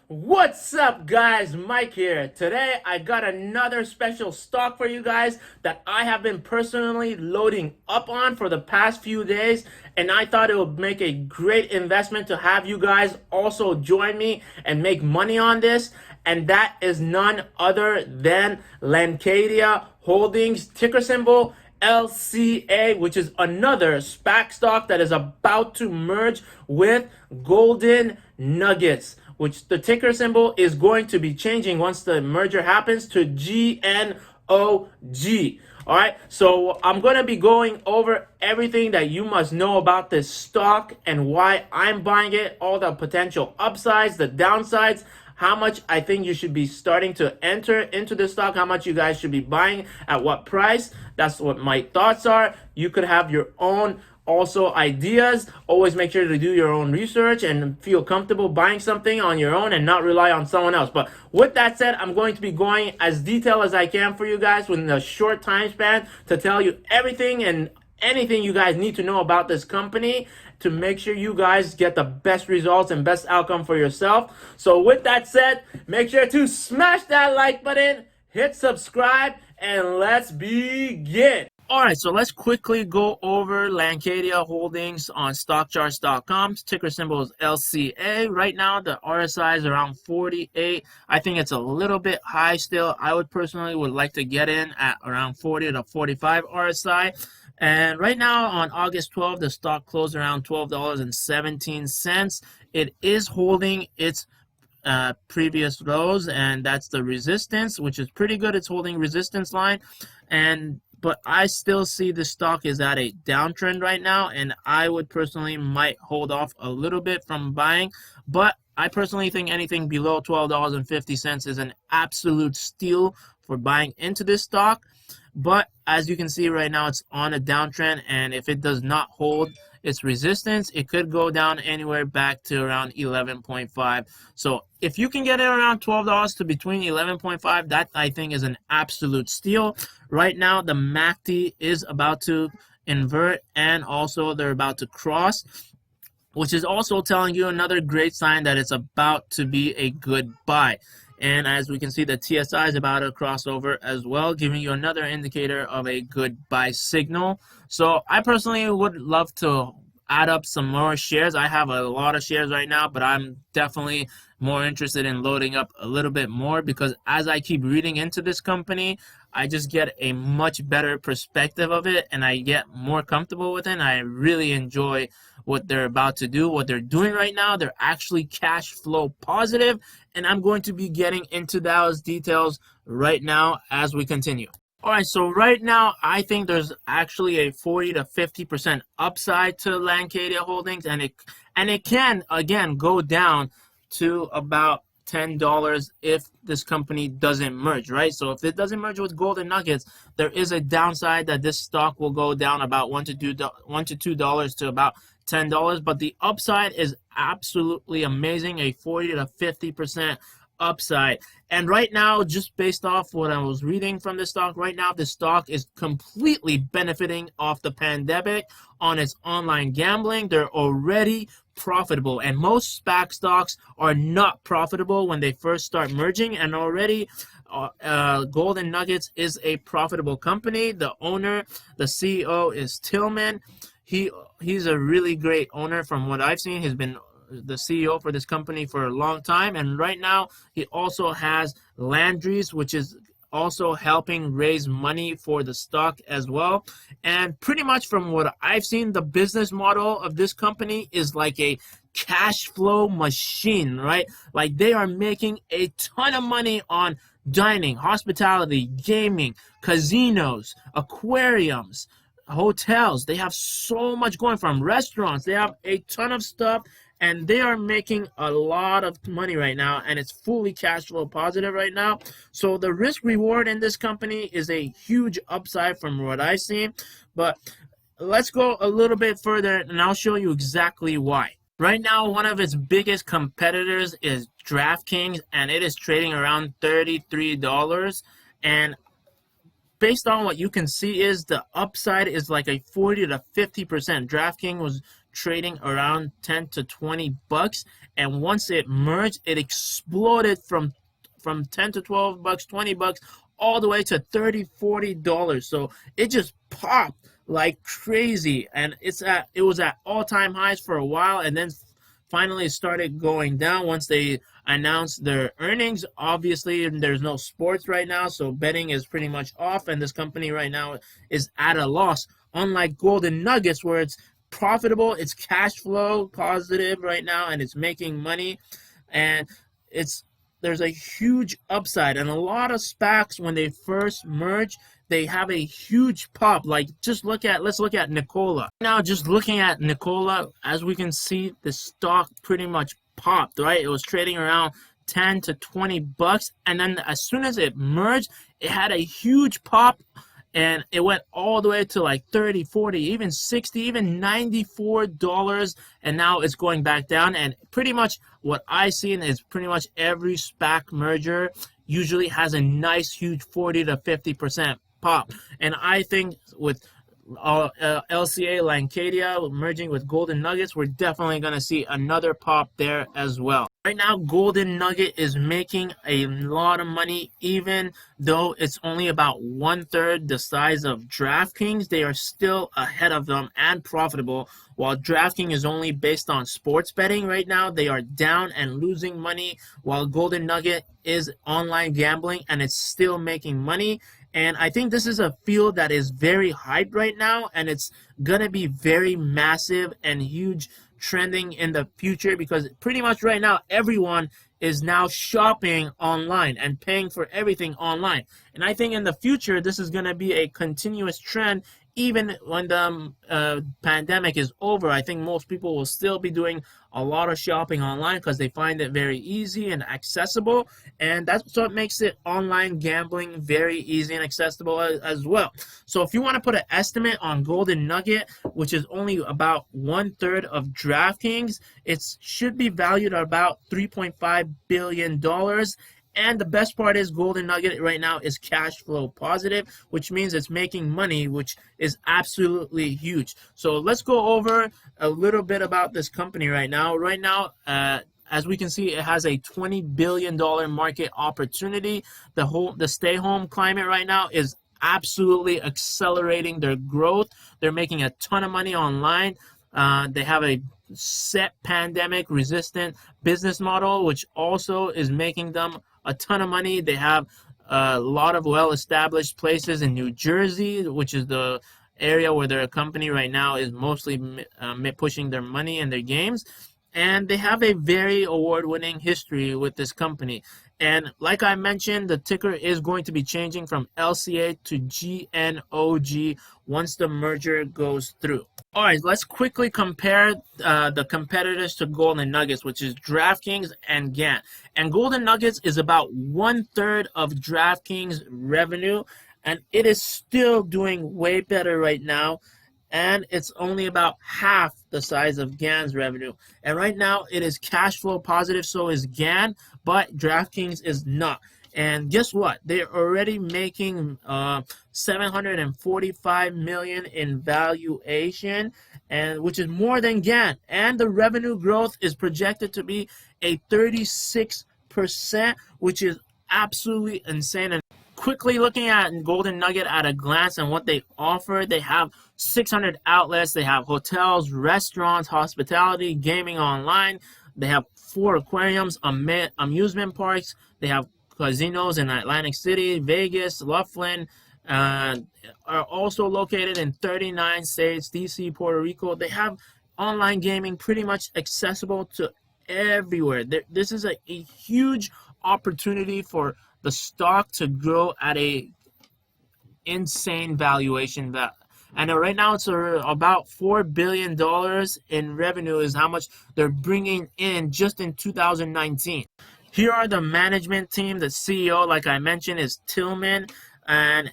What's up, guys? Mike here. Today I got another special stock for you guys that I have been personally loading up on for the past few days, and I thought it would make a great investment to have you guys also join me and make money on this, and that is none other than Landcadia Holdings, ticker symbol LCA, which is another SPAC stock that is about to merge with Golden Nuggets, which the ticker symbol is going to be changing once the merger happens to GNOG. All right, so I'm going to be going over everything that you must know about this stock and why I'm buying it, all the potential upsides, the downsides, how much I think you should be starting to enter into this stock, how much you guys should be buying, at what price. That's what my thoughts are. You could have your own also ideas. Always make sure to do your own research and feel comfortable buying something on your own and not rely on someone else. But with that said, I'm going to be going as detailed as I can for you guys within a short time span to tell you everything and anything you guys need to know about this company to make sure you guys get the best results and best outcome for yourself. So with that said, make sure to smash that like button, hit subscribe, and let's begin. All right, so let's quickly go over Landcadia Holdings on stockcharts.com. Ticker symbol is LCA. Right now, the RSI is around 48. I think it's a little bit high still. I would like to get in at around 40 to 45 RSI. And right now on August 12th, the stock closed around $12.17. It is holding its previous lows, and that's the resistance, which is pretty good. It's holding resistance line, but I still see the stock is at a downtrend right now, and I would personally might hold off a little bit from buying, but I personally think anything below $12.50 is an absolute steal for buying into this stock. But as you can see right now, it's on a downtrend, and if it does not hold its resistance, it could go down anywhere back to around 11.5. So if you can get it around $12 to between 11.5, that I think is an absolute steal. Right now, the MACD is about to invert, and also they're about to cross, which is also telling you another great sign that it's about to be a good buy. And as we can see, the TSI is about to cross over as well, giving you another indicator of a good buy signal. So I personally would love to add up some more shares. I have a lot of shares right now, but I'm definitely more interested in loading up a little bit more, because as I keep reading into this company, I just get a much better perspective of it, and I get more comfortable with it, and I really enjoy what they're about to do, what they're doing right now. They're actually cash flow positive, and I'm going to be getting into those details right now as we continue. All right, so right now, I think there's actually a 40 to 50% upside to Landcadia Holdings, and it can, again, go down to about $10 if this company doesn't merge, right? So if it doesn't merge with Golden Nuggets, there is a downside that this stock will go down about $1 to $2 to about $10, but the upside is absolutely amazing, a 40 to 50% upside. And right now, just based off what I was reading from the stock, right now the stock is completely benefiting off the pandemic on its online gambling. They're already profitable, and most SPAC stocks are not profitable when they first start merging, and already Golden Nuggets is a profitable company. The owner, the CEO, is Tillman. He's a really great owner from what I've seen. He's been the CEO for this company for a long time, and right now he also has Landrys, which is also helping raise money for the stock as well. And pretty much from what I've seen, the business model of this company is like a cash flow machine, right? Like they are making a ton of money on dining, hospitality, gaming, casinos, aquariums, hotels. They have so much going, from restaurants. They have a ton of stuff, and they are making a lot of money right now, and it's fully cash flow positive right now. So the risk reward in this company is a huge upside from what I see. But let's go a little bit further, and I'll show you exactly why. Right now, one of its biggest competitors is Draftkings, and it is trading around $33. And based on what you can see, is the upside is like a 40 to 50%. trading around 10 to 20 bucks, and once it merged, it exploded from 10 to 12 bucks, 20 bucks, all the way to 30, $40. So it just popped like crazy, and it was at all-time highs for a while, and then finally started going down once they announced their earnings. Obviously, there's no sports right now, so betting is pretty much off, and this company right now is at a loss. Unlike Golden Nuggets, where it's profitable, it's cash flow positive right now, and it's making money, and there's a huge upside. And a lot of SPACs, when they first merge, they have a huge pop. Like, let's look at Nikola. Now, just looking at Nikola, as we can see, the stock pretty much popped, right? It was trading around 10 to 20 bucks, and then as soon as it merged, it had a huge pop, and it went all the way to like 30, 40, even 60, even $94, and now it's going back down. And pretty much what I seen is pretty much every SPAC merger usually has a nice huge 40 to 50% pop. And I think with LCA, Landcadia merging with Golden Nuggets, we're definitely going to see another pop there as well. Right now, Golden Nugget is making a lot of money, even though it's only about 1/3 the size of Draftkings. They are still ahead of them and profitable. While Draftkings is only based on sports betting right now, they are down and losing money, while Golden Nugget is online gambling and it's still making money. And I think this is a field that is very hyped right now, and it's going to be very massive and huge trending in the future, because pretty much right now everyone is now shopping online and paying for everything online. And I think in the future this is going to be a continuous trend. Even when the pandemic is over, I think most people will still be doing a lot of shopping online because they find it very easy and accessible, and that's what makes it online gambling very easy and accessible as well. So if you want to put an estimate on Golden Nugget, which is only about 1/3 of Draftkings, it should be valued at about $3.5 billion. And the best part is Golden Nugget right now is cash flow positive, which means it's making money, which is absolutely huge. So let's go over a little bit about this company right now. Right now, as we can see, it has a $20 billion market opportunity. The stay-home climate right now is absolutely accelerating their growth. They're making a ton of money online. They have a set pandemic-resistant business model, which also is making them a ton of money. They have a lot of well-established places in New Jersey, which is the area where their company right now is mostly pushing their money and their games. And they have a very award-winning history with this company. And like I mentioned, the ticker is going to be changing from LCA to GNOG once the merger goes through. All right, let's quickly compare the competitors to Golden Nuggets, which is Draftkings and GAN. And Golden Nuggets is about 1/3 of Draftkings revenue, and it is still doing way better right now. And it's only about half the size of GAN's revenue. And right now, it is cash flow positive, so is GAN, but Draftkings is not. And guess what? They're already making $745 million in valuation, and which is more than GAN. And the revenue growth is projected to be a 36%, which is absolutely insane. And quickly looking at Golden Nugget at a glance and what they offer, they have 600 outlets. They have hotels, restaurants, hospitality, gaming online. They have 4 aquariums, amusement parks. They have casinos in Atlantic City, Vegas, Laughlin, are also located in 39 states, DC, Puerto Rico. They have online gaming pretty much accessible to everywhere. This is a huge opportunity for the stock to grow at a insane valuation. And right now it's about $4 billion in revenue is how much they're bringing in just in 2019. Here are the management team. The CEO, like I mentioned, is Tillman, and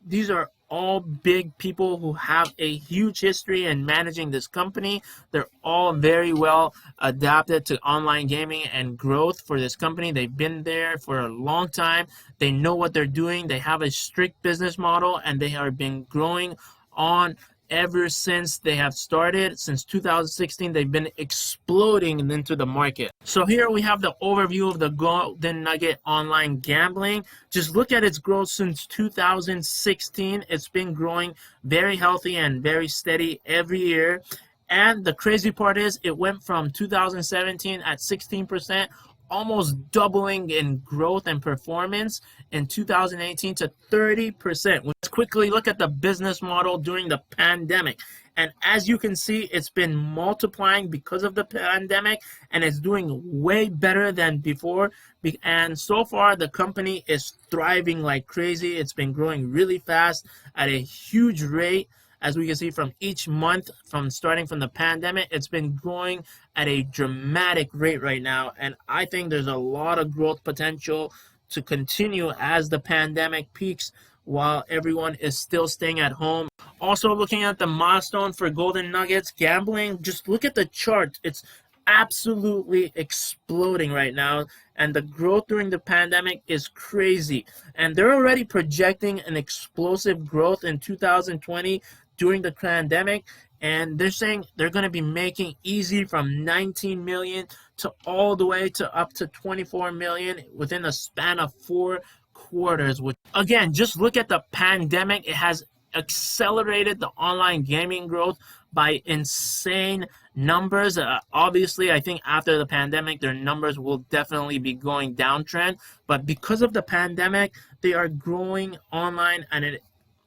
these are all big people who have a huge history in managing this company. They're all very well adapted to online gaming and growth for this company. They've been there for a long time. They know what they're doing. They have a strict business model, and they have been growing on ever since they have started. Since 2016, they've been exploding into the market. So here we have the overview of the Golden Nugget online gambling. Just look at its growth since 2016. It's been growing very healthy and very steady every year. And the crazy part is it went from 2017 at 16%, almost doubling in growth and performance in 2018 to 30%. Let's quickly look at the business model during the pandemic. And as you can see, it's been multiplying because of the pandemic, and it's doing way better than before. And so far, the company is thriving like crazy. It's been growing really fast at a huge rate. As we can see from each month, from starting from the pandemic, it's been growing at a dramatic rate right now. And I think there's a lot of growth potential to continue as the pandemic peaks while everyone is still staying at home. Also, looking at the milestone for Golden Nuggets gambling, just look at the chart. It's absolutely exploding right now, and the growth during the pandemic is crazy. And they're already projecting an explosive growth in 2020 during the pandemic, and they're saying they're going to be making easy from 19 million to all the way to up to 24 million within a span of 4 quarters. Which, again, just look at the pandemic. It has accelerated the online gaming growth by insane numbers. Obviously, I think after the pandemic, their numbers will definitely be going downtrend. But because of the pandemic, they are growing online at an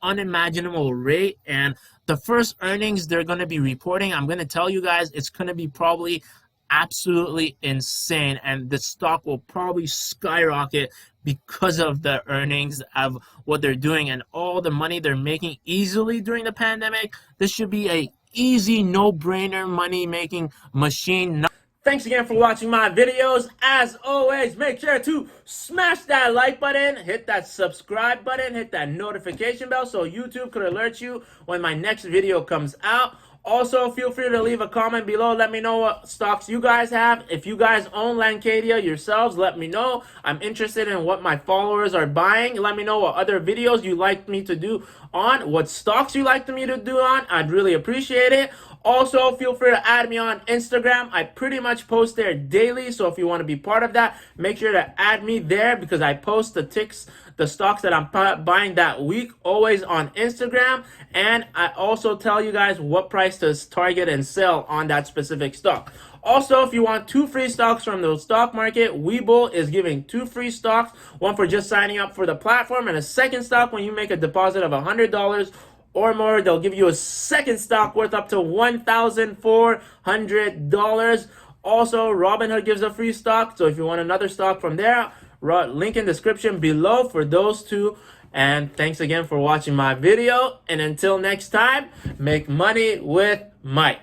unimaginable rate. And the first earnings they're going to be reporting, I'm going to tell you guys, it's going to be probably absolutely insane, and the stock will probably skyrocket because of the earnings of what they're doing and all the money they're making easily during the pandemic. This should be a easy, no-brainer money-making machine. Thanks again for watching my videos. As always, make sure to smash that like button, hit that subscribe button, hit that notification bell so YouTube could alert you when my next video comes out. Also, feel free to leave a comment below. Let me know what stocks you guys have. If you guys own Landcadia yourselves, let me know. I'm interested in what my followers are buying. Let me know what other videos you'd like me to do on, what stocks you'd like me to do on. I'd really appreciate it. Also, feel free to add me on Instagram. I pretty much post there daily, so if you want to be part of that, make sure to add me there because I post the stocks that I'm buying that week, always on Instagram. And I also tell you guys what price to target and sell on that specific stock. Also, if you want 2 free stocks from the stock market, WeBull is giving 2 free stocks, one for just signing up for the platform, and a second stock when you make a deposit of $100 or more. They'll give you a second stock worth up to $1,400. Also, Robinhood gives a free stock, so if you want another stock from there, link in description below for those 2. And thanks again for watching my video, and until next time, make money with Mike.